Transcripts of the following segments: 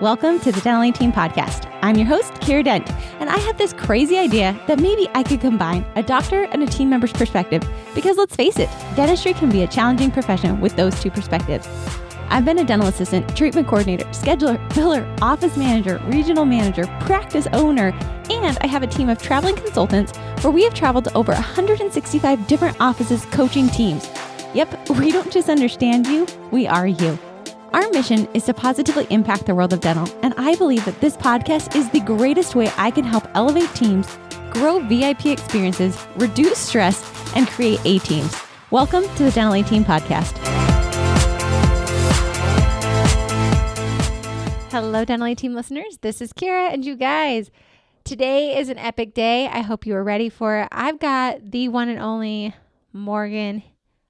Welcome to the Dental Team Podcast. I'm your host, Kiera Dent, and I have this crazy idea that maybe I could combine a doctor and a team member's perspective because let's face it, dentistry can be a challenging profession with those two perspectives. I've been a dental assistant, treatment coordinator, scheduler, biller, office manager, regional manager, practice owner, and I have a team of traveling consultants where we have traveled to over 165 different offices coaching teams. Yep, we don't just understand you, we are you. Our mission is to positively impact the world of dental, and I believe that this podcast is the greatest way I can help elevate teams, grow VIP experiences, reduce stress, and create A-teams. Welcome to the Dental Team Podcast. Hello, Dental Team listeners. This is Kiera, and you guys, today is an epic day. I hope you are ready for it. I've got the one and only Morgan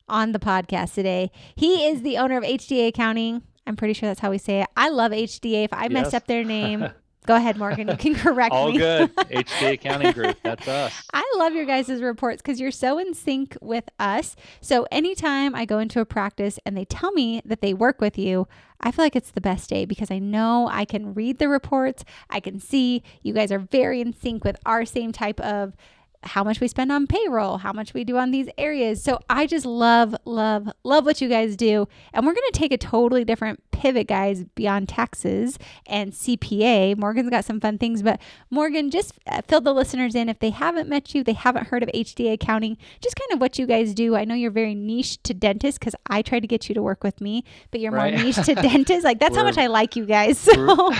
on the podcast today. He is the owner of HDA Accounting. I'm pretty sure that's how we say it. I love HDA. If I messed up their name, go ahead, Morgan. You can correct me. All good. HDA Accounting Group. That's us. I love your guys' reports because you're so in sync with us. So anytime I go into a practice and they tell me that they work with you, I feel like it's the best day because I know I can read the reports. I can see you guys are very in sync with our same type of how much we spend on payroll, how much we do on these areas. So I just love what you guys do. And we're going to take a totally different pivot, guys, beyond taxes and CPA. Morgan's got some fun things, but Morgan, just fill the listeners in. If they haven't met you, they haven't heard of HDA Accounting, just kind of what you guys do. I know you're very niche to dentists because I tried to get you to work with me, but you're more niche to dentists. Like that's how much I like you guys. So.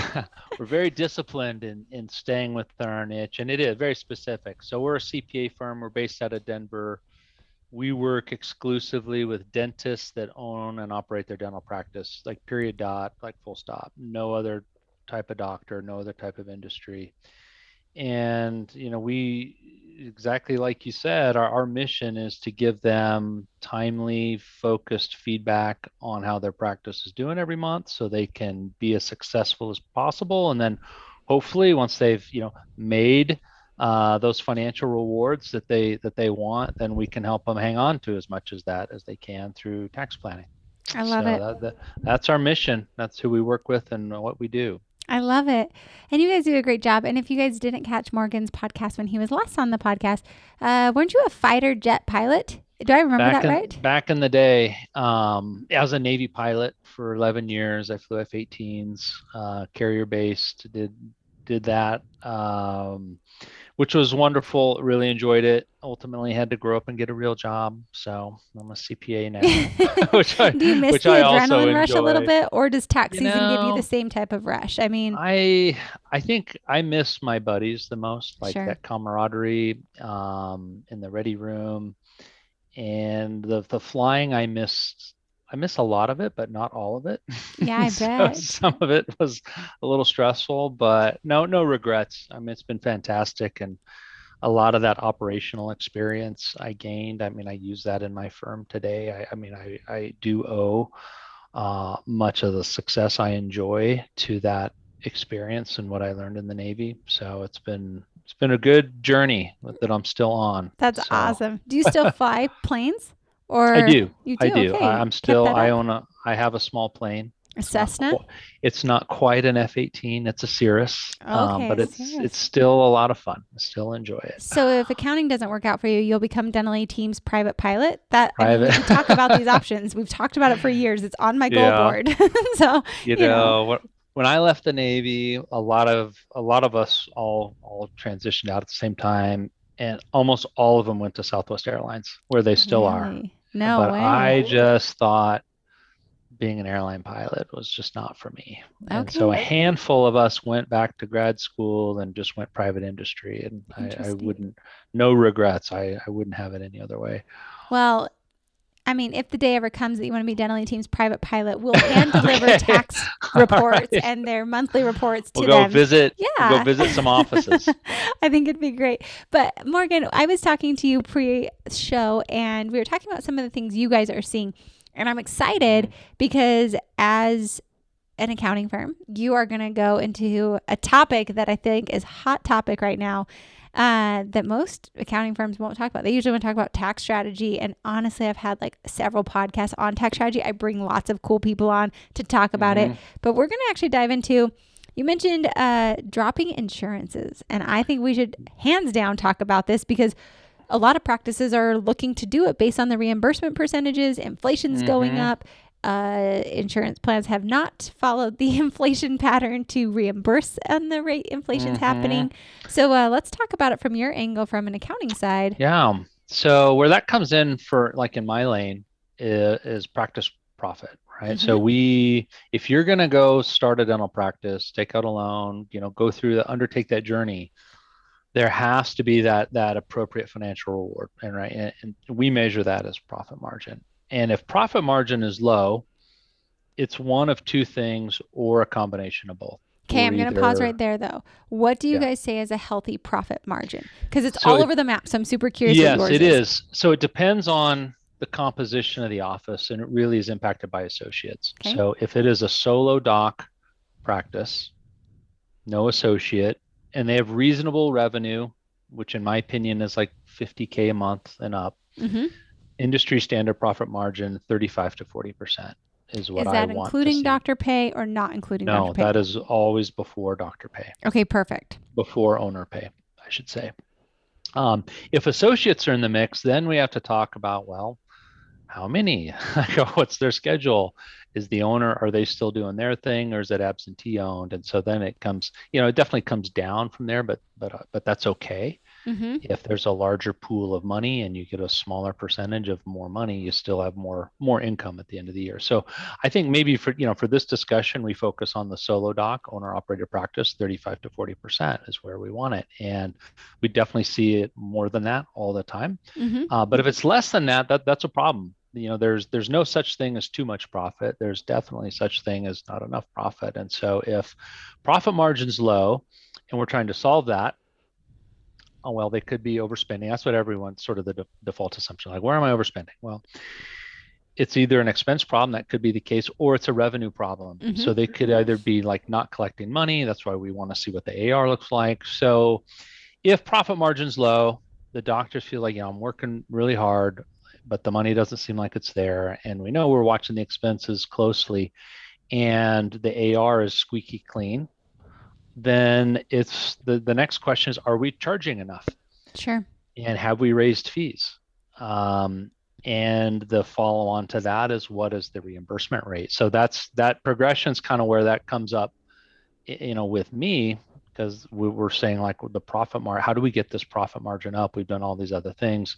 We're very disciplined in staying with our niche, and it is very specific. So we're a CPA firm. We're based out of Denver. We work exclusively with dentists that own and operate their dental practice, like period dot, like full stop. No other type of doctor, no other type of industry. And, we, exactly like you said, our mission is to give them timely, focused feedback on how their practice is doing every month so they can be as successful as possible. And then hopefully once they've, made those financial rewards that they want, then we can help them hang on to as much as that as they can through tax planning. I love it. That's our mission. That's who we work with and what we do. I love it. And you guys do a great job. And if you guys didn't catch Morgan's podcast when he was last on the podcast, weren't you a fighter jet pilot? Do I remember that right? Back in the day, I was a Navy pilot for 11 years. I flew F-18s, carrier based, did that, which was wonderful. Really enjoyed it. Ultimately had to grow up and get a real job. So I'm a CPA now. Do you miss the adrenaline rush a little bit, or does tax season give you the same type of rush? I mean, I think I miss my buddies the most, like that camaraderie in the ready room, and the flying. I miss a lot of it, but not all of it. Yeah, I bet. Some of it was a little stressful, but no regrets. I mean, it's been fantastic. And a lot of that operational experience I gained, I use that in my firm today. I do owe much of the success I enjoy to that experience and what I learned in the Navy. So it's been a good journey that I'm still on. That's awesome. Do you still fly planes? Or I do. You do? I do. Okay. I have a small plane. A Cessna? It's not quite an F-18. It's a Cirrus. Okay, but it's still a lot of fun. I still enjoy it. So if accounting doesn't work out for you, you'll become Dental Team's private pilot. We talk about these options. We've talked about it for years. It's on my goal board. So when I left the Navy, a lot of us all transitioned out at the same time, and almost all of them went to Southwest Airlines, where they still are. No way. I just thought being an airline pilot was just not for me. Okay. And so a handful of us went back to grad school and just went private industry. And I no regrets. I wouldn't have it any other way. Well, if the day ever comes that you want to be Dental Team's private pilot, we'll hand deliver tax reports and their monthly reports to them. We'll go visit some offices. I think it'd be great. But Morgan, I was talking to you pre-show and we were talking about some of the things you guys are seeing. And I'm excited because as an accounting firm, you are going to go into a topic that I think is hot topic right now. That most accounting firms won't talk about. They usually want to talk about tax strategy. And honestly, I've had like several podcasts on tax strategy. I bring lots of cool people on to talk about it. But we're going to actually dive into, You mentioned dropping insurances, and I think we should hands down talk about this because a lot of practices are looking to do it based on the reimbursement percentages. Inflation's going up. Insurance plans have not followed the inflation pattern to reimburse on the rate inflation's happening. So let's talk about it from your angle, from an accounting side. Yeah. So where that comes in for, like in my lane, is practice profit, right? So if you're going to go start a dental practice, take out a loan, go through undertake that journey, there has to be that appropriate financial reward, and right, and we measure that as profit margin. And if profit margin is low, it's one of two things or a combination of both. Okay, I'm going to pause right there, though. What do you guys say is a healthy profit margin? Because it's all over the map, so I'm super curious what yours is. Yes, it is. So it depends on the composition of the office, and it really is impacted by associates. Okay. So if it is a solo doc practice, no associate, and they have reasonable revenue, which in my opinion is like $50K a month and up, industry standard profit margin 35 to 40% is what I want to see. Is that including doctor pay or not including doctor pay? No, that is always before doctor pay. Okay, perfect. Before owner pay, I should say. If associates are in the mix, then we have to talk about, well, how many? What's their schedule? Is the owner, are they still doing their thing, or is it absentee owned? And so then it comes, it definitely comes down from there, but that's okay. If there's a larger pool of money and you get a smaller percentage of more money, you still have more income at the end of the year. So I think maybe for this discussion, we focus on the solo doc, owner operated practice. 35 to 40% is where we want it, and we definitely see it more than that all the time. But if it's less than that, that's a problem. There's no such thing as too much profit. There's definitely such thing as not enough profit. And so if profit margin's low and we're trying to solve that, oh, well, they could be overspending. That's what everyone's sort of the default assumption. Like, where am I overspending? Well, it's either an expense problem, that could be the case, or it's a revenue problem. So they could either be like not collecting money. That's why we want to see what the AR looks like. So if profit margin's low, the doctors feel like, I'm working really hard, but the money doesn't seem like it's there. And we know we're watching the expenses closely and the AR is squeaky clean. Then it's the next question is, are we charging enough? Sure. And have we raised fees? And the follow on to that is, what is the reimbursement rate? So that progression is kind of where that comes up, with me, because we're saying like the profit margin, how do we get this profit margin up? We've done all these other things.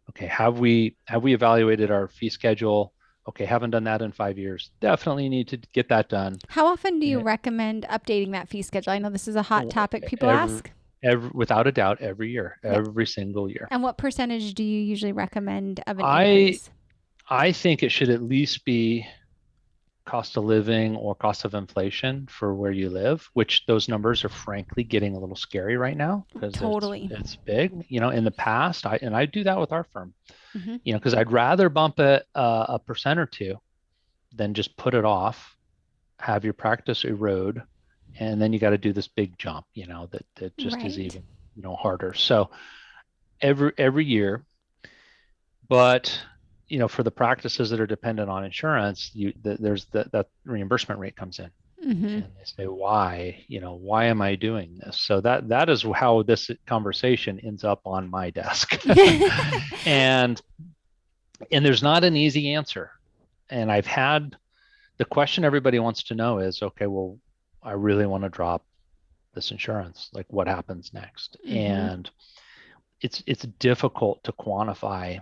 Okay, have we evaluated our fee schedule? Okay, haven't done that in 5 years. Definitely need to get that done. How often do you recommend updating that fee schedule? I know this is a hot topic people ask. Without a doubt, every year, every single year. And what percentage do you usually recommend of an increase? I think it should at least be cost of living or cost of inflation for where you live, which those numbers are frankly getting a little scary right now because it's big. In the past, I do that with our firm, because I'd rather bump it a percent or two than just put it off, have your practice erode, and then you got to do this big jump, that just is even, harder. So every year, but for the practices that are dependent on insurance, there's that reimbursement rate comes in, and they say, why am I doing this? So that is how this conversation ends up on my desk, and there's not an easy answer. And I've had the question everybody wants to know is, okay, well, I really want to drop this insurance. Like, what happens next? And it's difficult to quantify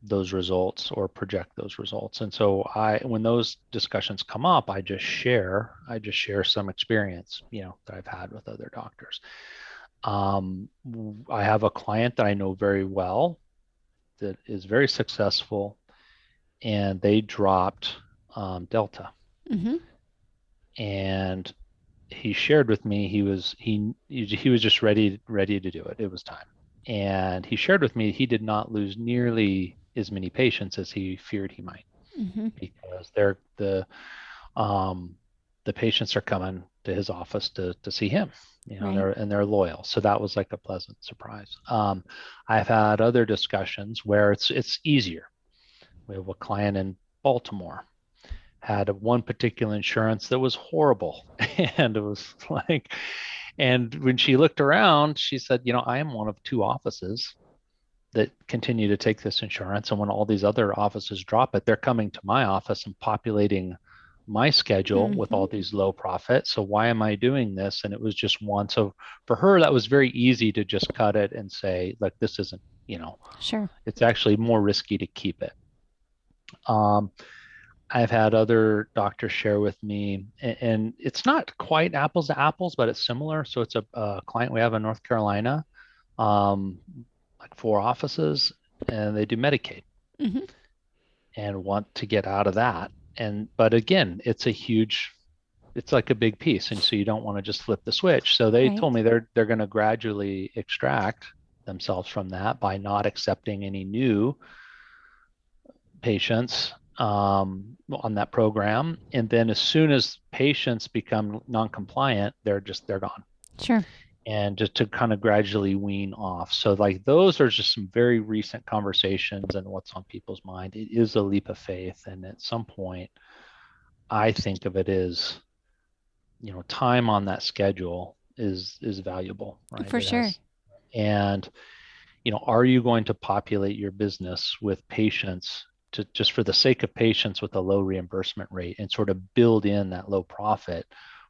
those results or project those results. And so when those discussions come up, I just share some experience, that I've had with other doctors. I have a client that I know very well that is very successful, and they dropped Delta. And he shared with me, he was just ready to do it. It was time. And he shared with me he did not lose nearly as many patients as he feared he might, because the patients are coming to his office to see him, and they're loyal. So that was like a pleasant surprise. I've had other discussions where it's easier. We have a client in Baltimore had one particular insurance that was horrible. And it was like, and when she looked around, she said, I am one of 2 offices that continue to take this insurance. And when all these other offices drop it, they're coming to my office and populating my schedule with all these low profit. So why am I doing this? And it was just one. So for her, that was very easy to just cut it and say, look, this isn't, Sure. It's actually more risky to keep it. I've had other doctors share with me, and it's not quite apples to apples, but it's similar. So it's a client we have in North Carolina, like 4 offices, and they do Medicaid and want to get out of that. But again, it's like a big piece. And so you don't want to just flip the switch. So they told me they're going to gradually extract themselves from that by not accepting any new patients on that program. And then as soon as patients become non-compliant, they're gone. Sure. And just to kind of gradually wean off. So like those are just some very recent conversations and what's on people's mind. It is a leap of faith. And at some point, I think of it as, time on that schedule is valuable, right? For sure. And, are you going to populate your business with patients to just for the sake of patients with a low reimbursement rate and sort of build in that low profit,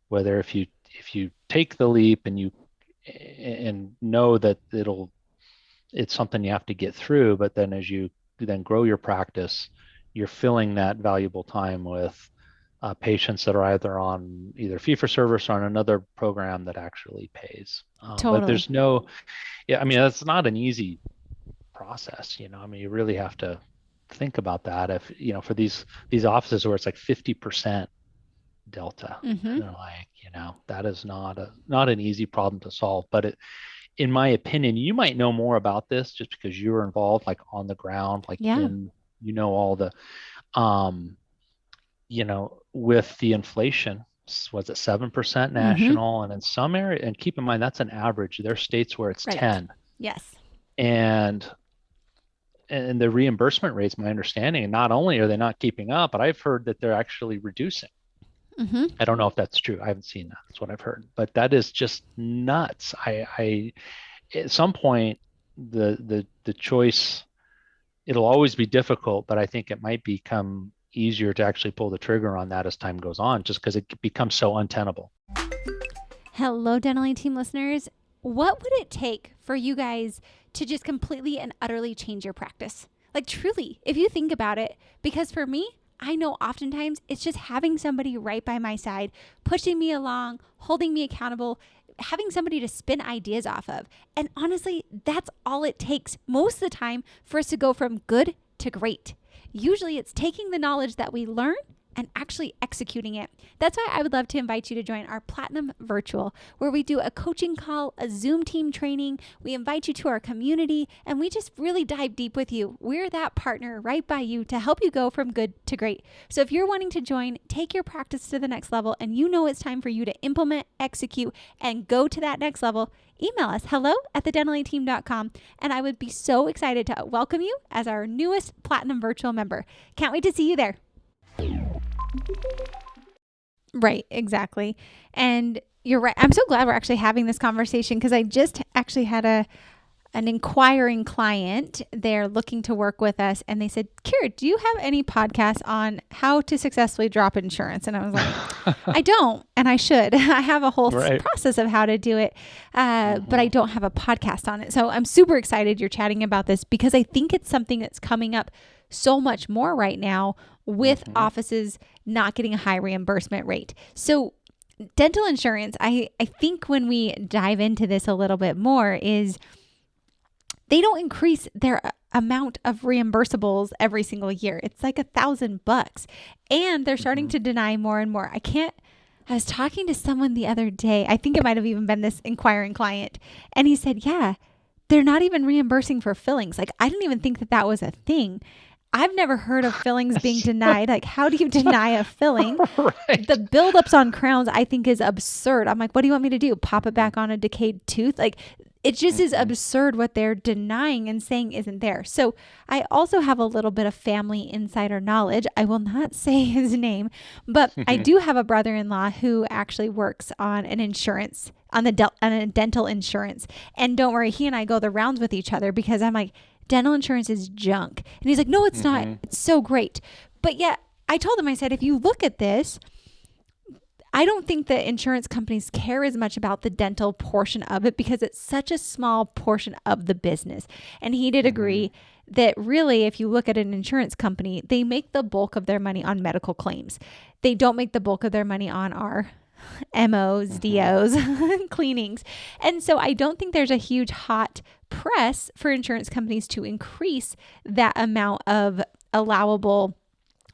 whether if you take the leap and know that it's something you have to get through, but then as you then grow your practice, you're filling that valuable time with patients that are either on either fee-for-service or on another program that actually pays. Totally. But there's that's not an easy process. You really have to think about that. If, for these offices where it's like 50% delta, and they're like, that is not an easy problem to solve. But in my opinion, you might know more about this just because you're involved, like on the ground, like all the, with the inflation, was it 7% national, and in some area, and keep in mind that's an average. There are states where it's 10. Yes. And the reimbursement rates, my understanding, and not only are they not keeping up, but I've heard that they're actually reducing. I don't know if that's true. I haven't seen that. That's what I've heard. But that is just nuts. I at some point, the choice, it'll always be difficult, but I think it might become easier to actually pull the trigger on that as time goes on, just because it becomes so untenable. Hello, Dental Team listeners. What would it take for you guys to just completely and utterly change your practice? Like truly, if you think about it, because for me, I know oftentimes it's just having somebody right by my side, pushing me along, holding me accountable, having somebody to spin ideas off of. And honestly, that's all it takes most of the time for us to go from good to great. Usually it's taking the knowledge that we learn and actually executing it. That's why I would love to invite you to join our Platinum Virtual, where we do a coaching call, a Zoom team training. We invite you to our community, and we just really dive deep with you. We're that partner right by you to help you go from good to great. So if you're wanting to join, take your practice to the next level, and you know it's time for you to implement, execute, and go to that next level, email us, hello@thedentalteam.com, and I would be so excited to welcome you as our newest Platinum Virtual member. Can't wait to see you there. Right, exactly. And you're right. I'm so glad we're actually having this conversation because I just actually had an inquiring client. They're looking to work with us, and they said, Kiera, do you have any podcasts on how to successfully drop insurance? And I was like, I don't, and I should. I have a whole process of how to do it, but I don't have a podcast on it. So I'm super excited you're chatting about this because I think it's something that's coming up so much more right now with offices not getting a high reimbursement rate. So dental insurance, I think when we dive into this a little bit more is they don't increase their amount of reimbursables every single year. It's like $1,000 and they're starting to deny more and more. I was talking to someone the other day, I think it might've even been this inquiring client, and he said, yeah, they're not even reimbursing for fillings. Like, I didn't even think that was a thing. I've never heard of fillings being denied. Like, how do you deny a filling? The buildups on crowns, I think, is absurd. I'm like, what do you want me to do? Pop it back on a decayed tooth? Like, It just is Mm-hmm. absurd what they're denying and saying isn't there. So I also have a little bit of family insider knowledge. I will not say his name, but I do have a brother-in-law who actually works on an insurance, on a dental insurance. And don't worry, he and I go the rounds with each other because I'm like, dental insurance is junk. And he's like, no, it's not. Mm-hmm. It's so great. But yet I told him, I said, if you look at this, I don't think that insurance companies care as much about the dental portion of it because it's such a small portion of the business. And he did Mm-hmm. agree that really, if you look at an insurance company, they make the bulk of their money on medical claims. They don't make the bulk of their money on our MOs, Mm-hmm. DOs, cleanings. And so I don't think there's a huge hot press for insurance companies to increase that amount of allowable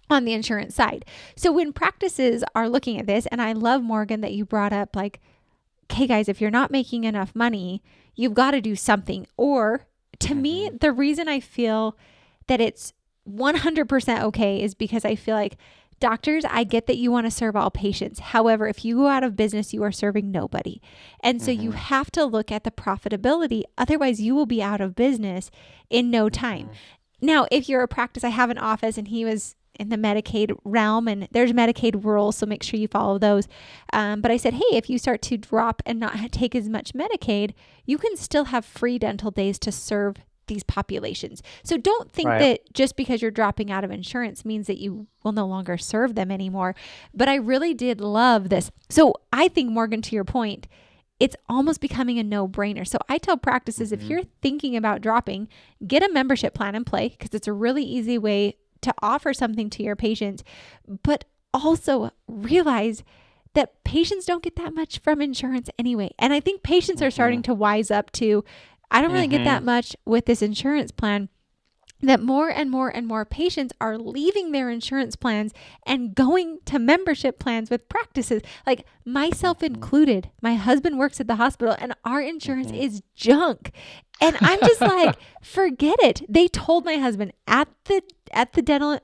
on the insurance side. So when practices are looking at this, and I love, Morgan, that you brought up like, okay, guys, if you're not making enough money, you've got to do something. Or to me, Mm-hmm. the reason I feel that it's 100% okay is because I feel like doctors, I get that you want to serve all patients. However, if you go out of business, you are serving nobody. And so you Mm-hmm. have to look at the profitability. Otherwise, you will be out of business in no time. Mm-hmm. Now, if you're a practice, I have an office and he was in the Medicaid realm and there's Medicaid rules, so make sure you follow those. But I said, hey, if you start to drop and not take as much Medicaid, you can still have free dental days to serve these populations. So don't think Right. that just because you're dropping out of insurance means that you will no longer serve them anymore. But I really did love this. So I think, Morgan, to your point, it's almost becoming a no-brainer. So I tell practices, if Mm-hmm. you're thinking about dropping, get a membership plan in play because it's a really easy way to offer something to your patients, but also realize that patients don't get that much from insurance anyway. And I think patients are Mm-hmm. starting to wise up to, I don't really get Mm-hmm. that much with this insurance plan. That more and more and more patients are leaving their insurance plans and going to membership plans with practices, like myself Mm-hmm. included. My husband works at the hospital and our insurance Mm-hmm. is junk. And I'm just like, forget it. They told my husband at the dental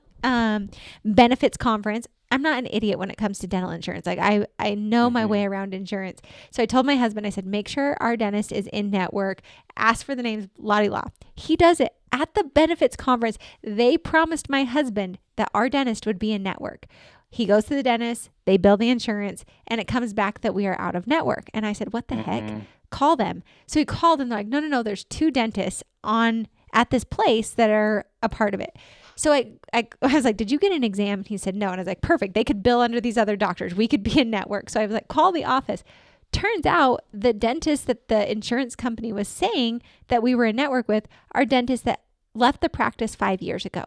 benefits conference. I'm not an idiot when it comes to dental insurance. Like I know my Mm-hmm. way around insurance. So I told my husband, I said, make sure our dentist is in network. Ask for the names, la. He does it at the benefits conference. They promised my husband that our dentist would be in network. He goes to the dentist, they bill the insurance, and it comes back that we are out of network. And I said, what the heck? Mm-hmm. Call them. So he called and they're like, no, there's two dentists on at this place that are a part of it. So I was like, did you get an exam? And he said, no. And I was like, perfect. They could bill under these other doctors. We could be in network. So I was like, call the office. Turns out the dentist that the insurance company was saying that we were in network with are dentists that left the practice 5 years ago.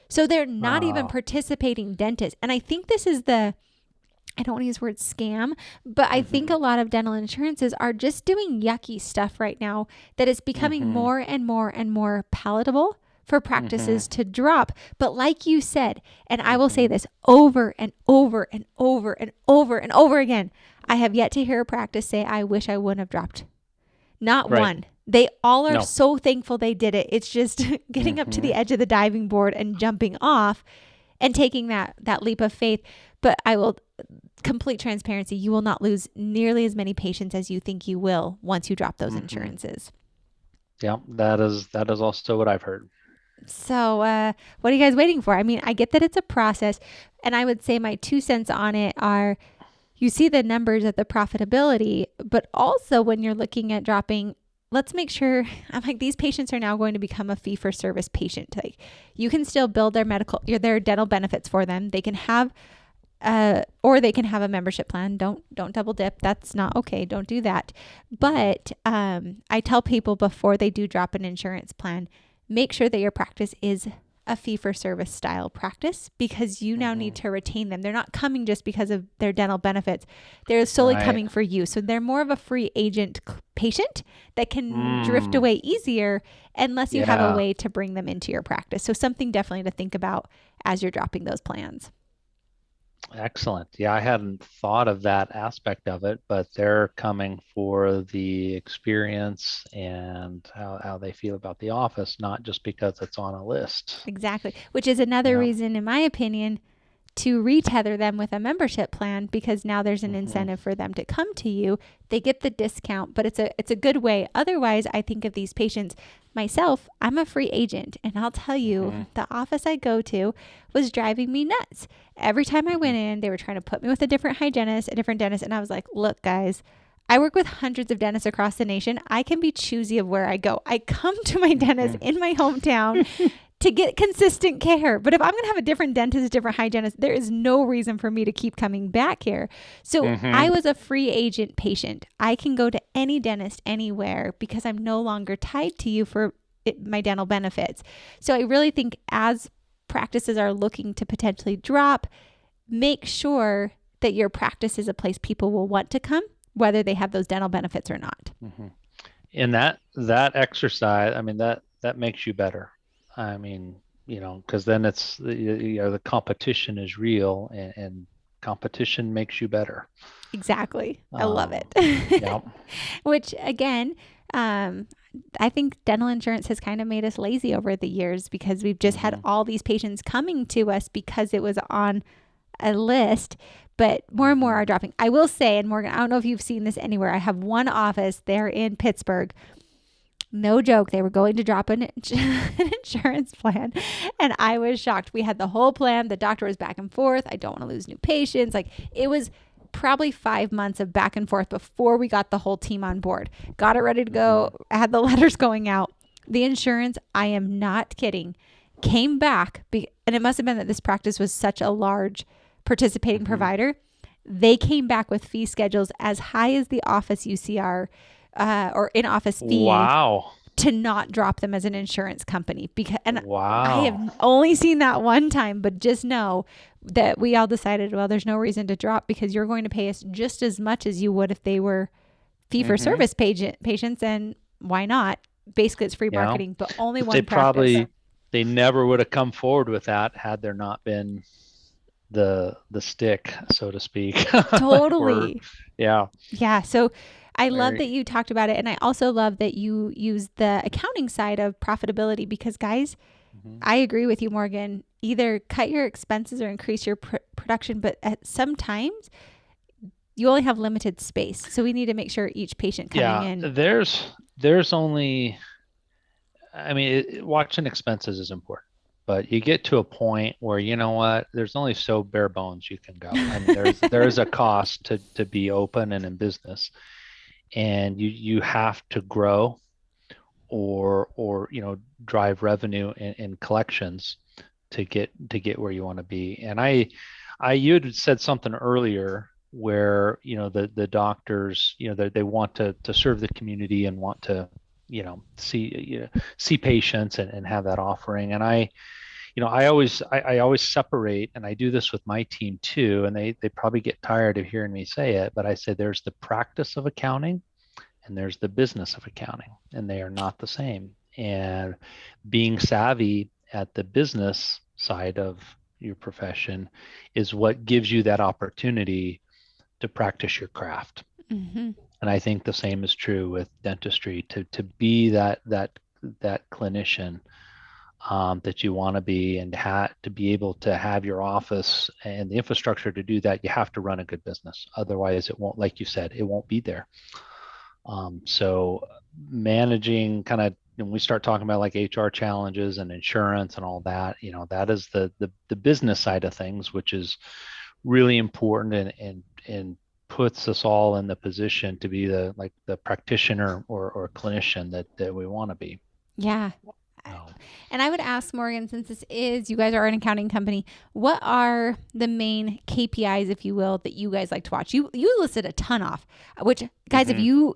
So they're not even Oh. participating dentists. And I think this is I don't want to use the word scam, but I think Mm-hmm. a lot of dental insurances are just doing yucky stuff right now that is becoming Mm-hmm. more and more and more palatable for Mm-hmm. practices to drop. But like you said, and I will say Mm-hmm. this over and over and over and over and over again, I have yet to hear a practice say, I wish I wouldn't have dropped. Not Right. one. They all are No. so thankful they did it. It's just getting up to Mm-hmm. the edge of the diving board and jumping off and taking that leap of faith. But I will, complete transparency, you will not lose nearly as many patients as you think you will once you drop those Mm-hmm. insurances. Yeah, that is also what I've heard. So, what are you guys waiting for? I mean, I get that it's a process, and I would say my 2 cents on it are you see the numbers at the profitability, but also when you're looking at dropping, let's make sure, I'm like, these patients are now going to become a fee for service patient. Like, you can still build their dental benefits for them. They can have or they can have a membership plan. Don't double dip. That's not okay. Don't do that. But I tell people before they do drop an insurance plan, make sure that your practice is a fee for service style practice because you now Mm-hmm. need to retain them. They're not coming just because of their dental benefits. They're solely Right. coming for you. So they're more of a free agent patient that can drift Mm. away easier unless you have a Yeah. way to bring them into your practice. So something definitely to think about as you're dropping those plans. Excellent. Yeah, I hadn't thought of that aspect of it, but they're coming for the experience and how they feel about the office, not just because it's on a list. Exactly. Which is another Yeah. reason, in my opinion, to retether them with a membership plan, because now there's an incentive for them to come to you. They get the discount, but it's a good way. Otherwise, I think of these patients myself, I'm a free agent, and I'll tell you, the office I go to was driving me nuts. Every time I went in, they were trying to put me with a different hygienist, a different dentist. And I was like, look, guys, I work with hundreds of dentists across the nation. I can be choosy of where I go. I come to my dentist in my hometown to get consistent care. But if I'm going to have a different dentist, different hygienist, there is no reason for me to keep coming back here. So I was a free agent patient. I can go to any dentist anywhere because I'm no longer tied to you for my dental benefits. So I really think as practices are looking to potentially drop, make sure that your practice is a place people will want to come, whether they have those dental benefits or not. And that exercise, I mean, that makes you better. I mean, because then it's, the competition is real, and competition makes you better. Exactly. I love it. Yeah. Which again, I think dental insurance has kind of made us lazy over the years, because we've just had all these patients coming to us because it was on a list, but more and more are dropping. I will say, and Morgan, I don't know if you've seen this anywhere. I have one office there in Pittsburgh. No joke. They were going to drop an insurance plan, and I was shocked. We had the whole plan. The doctor was back and forth. I don't want to lose new patients. Like, it was probably 5 months of back and forth before we got the whole team on board. Got it ready to go. I had the letters going out. The insurance, I am not kidding, came back, and it must have been that this practice was such a large participating provider. They came back with fee schedules as high as the office UCR or in-office fee. Wow. To not drop them as an insurance company. Wow. I have only seen that one time, but just know that we all decided, well, there's no reason to drop, because you're going to pay us just as much as you would if they were fee-for-service patients, and why not? Basically, it's free marketing, but only one practice. They never would have come forward with that had there not been the stick, so to speak. Totally. Yeah. So I love that you talked about it. And I also love that you use the accounting side of profitability, because guys, I agree with you, Morgan, either cut your expenses or increase your production. But sometimes you only have limited space. So we need to make sure each patient coming in. There's only, I mean, watching expenses is important. But you get to a point where, you know what, there's only so bare bones you can go. I mean, there's a cost to be open and in business, and you have to grow or drive revenue and collections to get where you want to be. And you had said something earlier where the doctors, they want to serve the community and want to see patients and have that offering. And I always separate, and I do this with my team too, and they probably get tired of hearing me say it, but I say there's the practice of accounting and there's the business of accounting, and they are not the same. And being savvy at the business side of your profession is what gives you that opportunity to practice your craft. And I think the same is true with dentistry, to be that clinician that you want to be, and to be able to have your office and the infrastructure to do that. You have to run a good business. Otherwise it won't, like you said, it won't be there. So managing kind of, when we start talking about like HR challenges and insurance and all that, that is the business side of things, which is really important and puts us all in the position to be the practitioner or clinician that we want to be. Yeah. And I would ask Morgan, since you guys are an accounting company, what are the main KPIs, if you will, that you guys like to watch? You listed a ton off, which guys, if you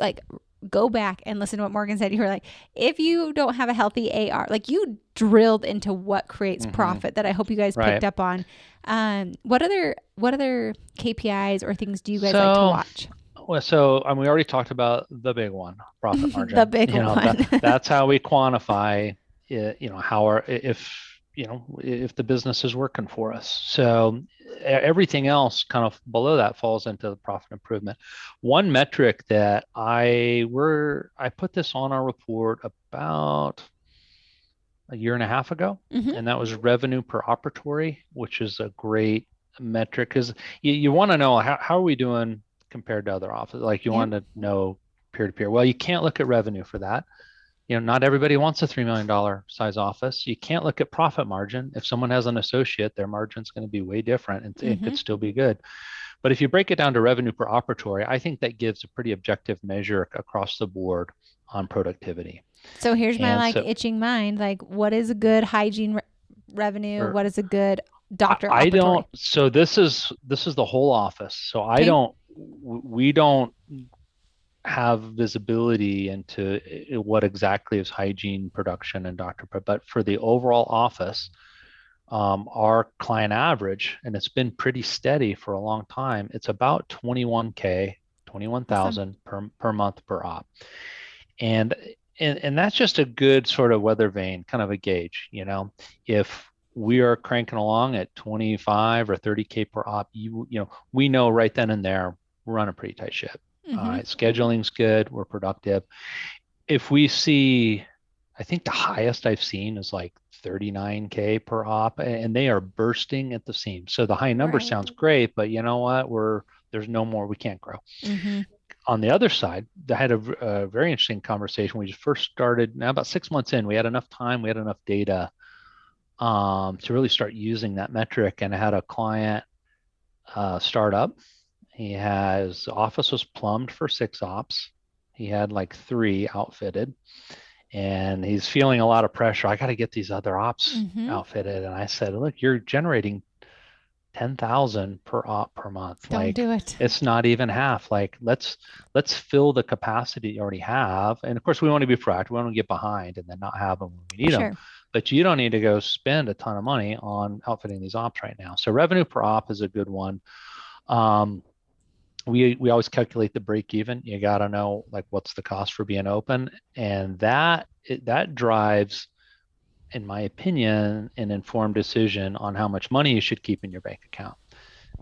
go back and listen to what Morgan said, you were like, if you don't have a healthy AR, you drilled into what creates profit, that I hope you guys picked up on. What other KPIs or things do you guys like to watch? Well, so we already talked about the big one, profit margin. The big one. That's how we quantify if the business is working for us. So everything else kind of below that falls into the profit improvement. One metric that I put this on our report about a year and a half ago, and that was revenue per operatory, which is a great metric because you want to know how are we doing compared to other offices. Like you want to know peer to peer. Well, you can't look at revenue for that. Not everybody wants a $3 million size office. You can't look at profit margin. If someone has an associate, their margin's going to be way different and it could still be good. But if you break it down to revenue per operatory, I think that gives a pretty objective measure across the board on productivity. So here's my itching mind. Like, what is a good hygiene revenue? What is a good doctor operatory? I don't. So this is the whole office. So we don't have visibility into what exactly is hygiene, production, and doctor. But for the overall office, our client average, and it's been pretty steady for a long time, it's about 21,000 per month per op. And that's just a good sort of weather vane, kind of a gauge. If we are cranking along at 25 or 30K per op, we know right then and there we're on a pretty tight ship. Scheduling's good, we're productive. If we see, I think the highest I've seen is like 39K per op, and they are bursting at the seams. So the high number sounds great, but you know what? There's no more, we can't grow. On the other side, I had a very interesting conversation. We just first started, now about 6 months in, we had enough time, we had enough data to really start using that metric. And I had a client start up. His office was plumbed for 6 ops. He had like 3 outfitted, and he's feeling a lot of pressure. I got to get these other ops outfitted. And I said, look, you're generating 10,000 per op per month. Don't do it. It's not even half. Like let's fill the capacity you already have. And of course we want to be proactive. We want to get behind and then not have them when we need them. But you don't need to go spend a ton of money on outfitting these ops right now. So revenue per op is a good one. We always calculate the break even. You got to know like what's the cost for being open, and that drives, in my opinion, an informed decision on how much money you should keep in your bank account.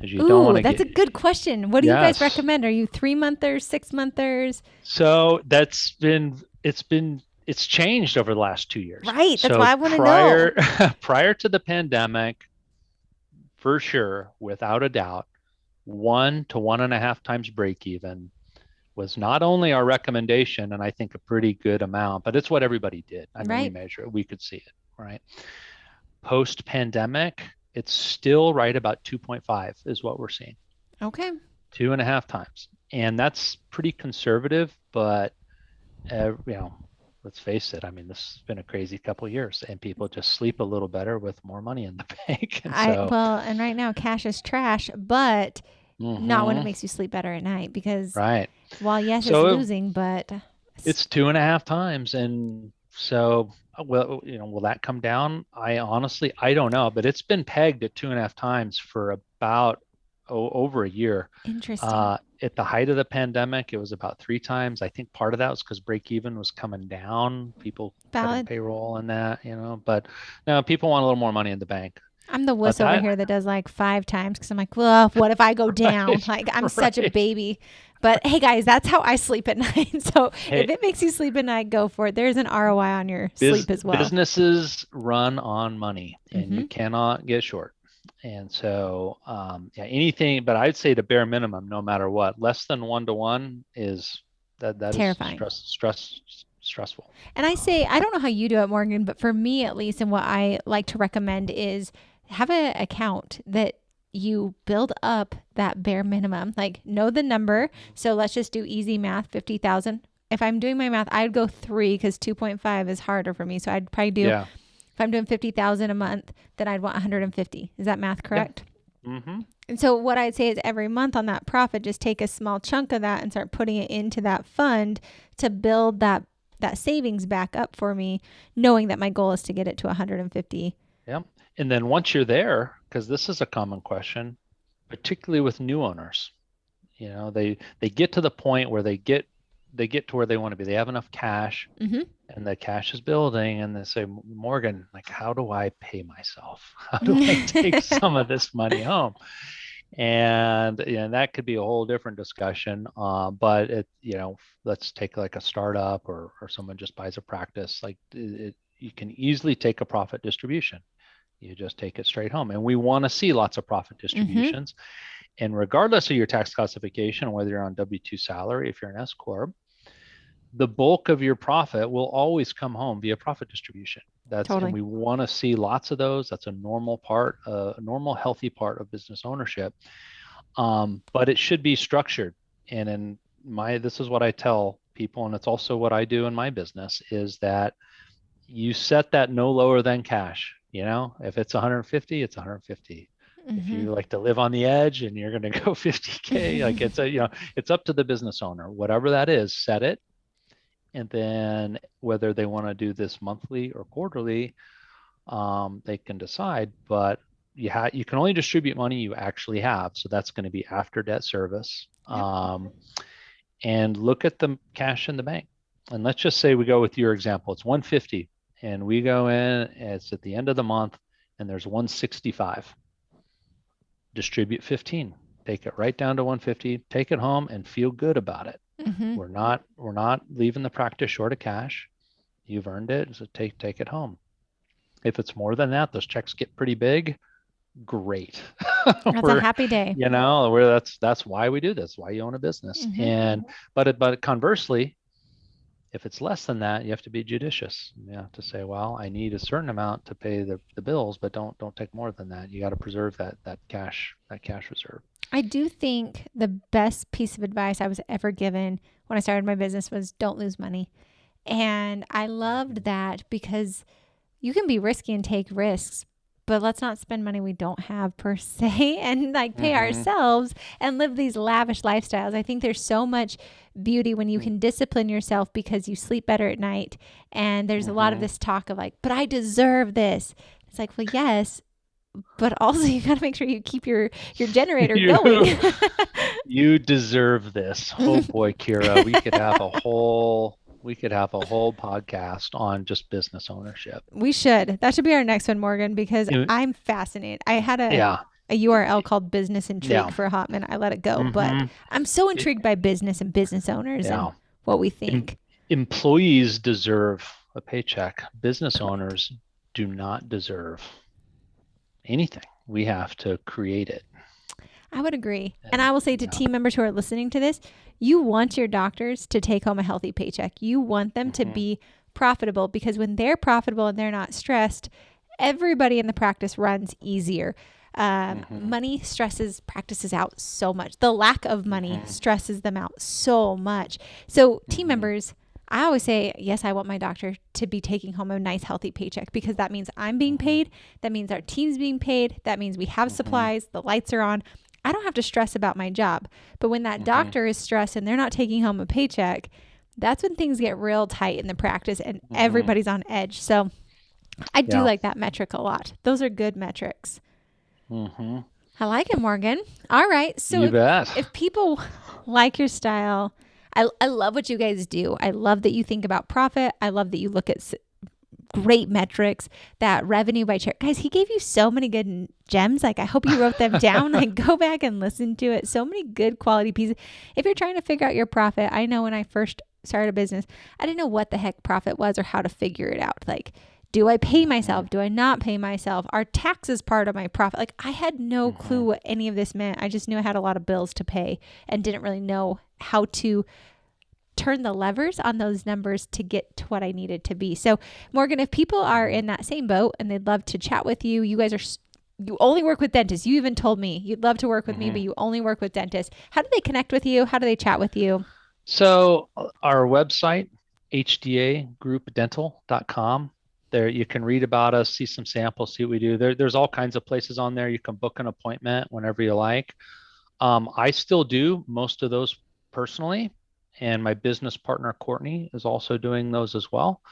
That's a good question. What do you guys recommend? Are you 3-monthers, 6-monthers? So it's changed over the last 2 years. Right. That's why I want to know. Prior to the pandemic, for sure, without a doubt, 1 to 1.5 times break even was not only our recommendation, and I think a pretty good amount, but it's what everybody did. I mean, we measure it, we could see it, right? Post pandemic, it's still right about 2.5 is what we're seeing. Okay. 2.5 times. And that's pretty conservative, but let's face it. I mean, this has been a crazy couple of years, and people just sleep a little better with more money in the bank. And right now cash is trash, but not when it makes you sleep better at night, because while yes, it's losing, but it's 2.5 times. And so, will that come down? I don't know, but it's been pegged at 2.5 times for about over a year. Interesting. At the height of the pandemic, it was about 3 times. I think part of that was because break even was coming down. People cutting payroll and that, but now people want a little more money in the bank. I'm the wuss over here that does like 5 times because I'm like, well, what if I go down? Like I'm such a baby. But hey guys, that's how I sleep at night. So if it makes you sleep at night, go for it. There's an ROI on your sleep as well. Businesses run on money, and you cannot get short. And so, anything, but I'd say the bare minimum, no matter what, less than 1-to-1 is that terrifying. Is stressful. And I don't know how you do it, Morgan, but for me at least, and what I like to recommend is have an account that you build up that bare minimum, like know the number. So let's just do easy math, 50,000. If I'm doing my math, I'd go 3 because 2.5 is harder for me. So I'd probably do, if I'm doing 50,000 a month, then I'd want 150. Is that math correct? Yeah. And so what I'd say is every month on that profit, just take a small chunk of that and start putting it into that fund to build that savings back up for me, knowing that my goal is to get it to 150. Yeah. And then once you're there, because this is a common question, particularly with new owners, they get to the point where they get to where they want to be. They have enough cash, and the cash is building, and they say, Morgan, like, how do I pay myself? How do I take some of this money home? And that could be a whole different discussion. But let's take like a startup or someone just buys a practice. Like you can easily take a profit distribution. You just take it straight home. And we want to see lots of profit distributions. And regardless of your tax classification, whether you're on W-2 salary, if you're an S Corp, the bulk of your profit will always come home via profit distribution. And we want to see lots of those. That's a normal part, a normal, healthy part of business ownership. But it should be structured. And this is what I tell people, and it's also what I do in my business, is that you set that no lower than cash. If it's 150, it's 150. If you like to live on the edge and you're going to go 50K, like it's up to the business owner. Whatever that is, set it. And then whether they want to do this monthly or quarterly, they can decide. But you can only distribute money you actually have. So that's going to be after debt service. And look at the cash in the bank. And let's just say we go with your example. It's 150, and we go in. It's at the end of the month, and there's 165. Distribute 15. Take it right down to 150. Take it home and feel good about it. We're not leaving the practice short of cash. You've earned it, so take it home. If it's more than that, those checks get pretty big. Great. That's a happy day. That's why we do this. Why you own a business. But conversely, if it's less than that, you have to be judicious. You have to say, well, I need a certain amount to pay the bills, but don't take more than that. You got to preserve that cash reserve. I do think the best piece of advice I was ever given when I started my business was don't lose money. And I loved that because you can be risky and take risks, but let's not spend money we don't have per se and pay ourselves and live these lavish lifestyles. I think there's so much beauty when you can discipline yourself because you sleep better at night. And there's a lot of this talk of but I deserve this. It's well, yes, but also you got to make sure you keep your generator going. You deserve this. Oh boy, Kiera, we could have a whole podcast on just business ownership. We should. That should be our next one, Morgan, because I'm fascinated. I had a URL called Business Intrigue for a hot minute. I let it go, but I'm so intrigued by business and business owners and what we think. Employees deserve a paycheck. Business owners do not deserve anything. We have to create it. I would agree. And I will say to team members who are listening to this, you want your doctors to take home a healthy paycheck. You want them to be profitable, because when they're profitable and they're not stressed, everybody in the practice runs easier. Money stresses practices out so much. The lack of money stresses them out so much. So team members, I always say, yes, I want my doctor to be taking home a nice, healthy paycheck, because that means I'm being paid. That means our team's being paid. That means we have supplies. The lights are on. I don't have to stress about my job. But when that doctor is stressed and they're not taking home a paycheck, that's when things get real tight in the practice and everybody's on edge. So I do like that metric a lot. Those are good metrics. I like it, Morgan. All right. So if people like your style, I love what you guys do. I love that you think about profit. I love that you look at great metrics, that revenue by chair. Guys, he gave you so many good gems. I hope you wrote them down. Go back and listen to it. So many good quality pieces. If you're trying to figure out your profit, I know when I first started a business, I didn't know what the heck profit was or how to figure it out. Do I pay myself? Do I not pay myself? Are taxes part of my profit? I had no clue what any of this meant. I just knew I had a lot of bills to pay and didn't really know how to turn the levers on those numbers to get to what I needed to be. So Morgan, if people are in that same boat and they'd love to chat with you, you only work with dentists. You even told me you'd love to work with me, but you only work with dentists. How do they connect with you? How do they chat with you? So our website, hdagroupdental.com. There you can read about us, see some samples, see what we do. There's all kinds of places on there. You can book an appointment whenever you like. I still do most of those personally, and my business partner, Courtney, is also doing those as well.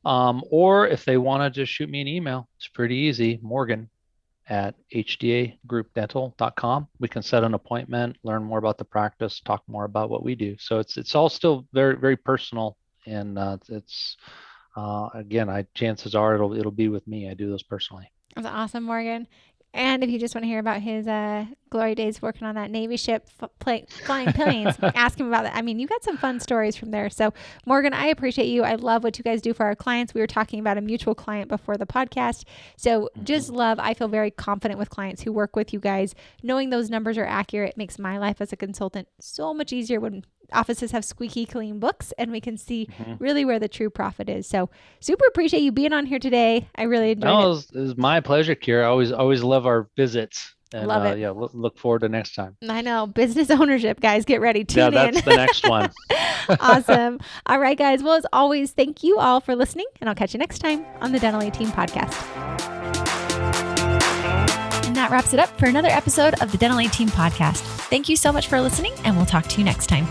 Or if they want to just shoot me an email, it's pretty easy, morgan@hdagroupdental.com. We can set an appointment, learn more about the practice, talk more about what we do. So it's all still very, very personal. And again, chances are it'll be with me. I do those personally. That's awesome, Morgan. And if you just want to hear about his glory days working on that Navy ship, flying planes, ask him about that. I mean, you got some fun stories from there. So Morgan, I appreciate you. I love what you guys do for our clients. We were talking about a mutual client before the podcast. So just love, I feel very confident with clients who work with you guys. Knowing those numbers are accurate makes my life as a consultant so much easier when offices have squeaky clean books and we can see really where the true profit is. So super appreciate you being on here today. I really enjoyed it. It was my pleasure, Kiera. I always love our visits. And, love it. Yeah, look forward to next time. I know. Business ownership, guys. Get ready. Tune in. That's the next one. Awesome. All right, guys. Well, as always, thank you all for listening, and I'll catch you next time on the Dental A-Team podcast. And that wraps it up for another episode of the Dental A-Team podcast. Thank you so much for listening, and we'll talk to you next time.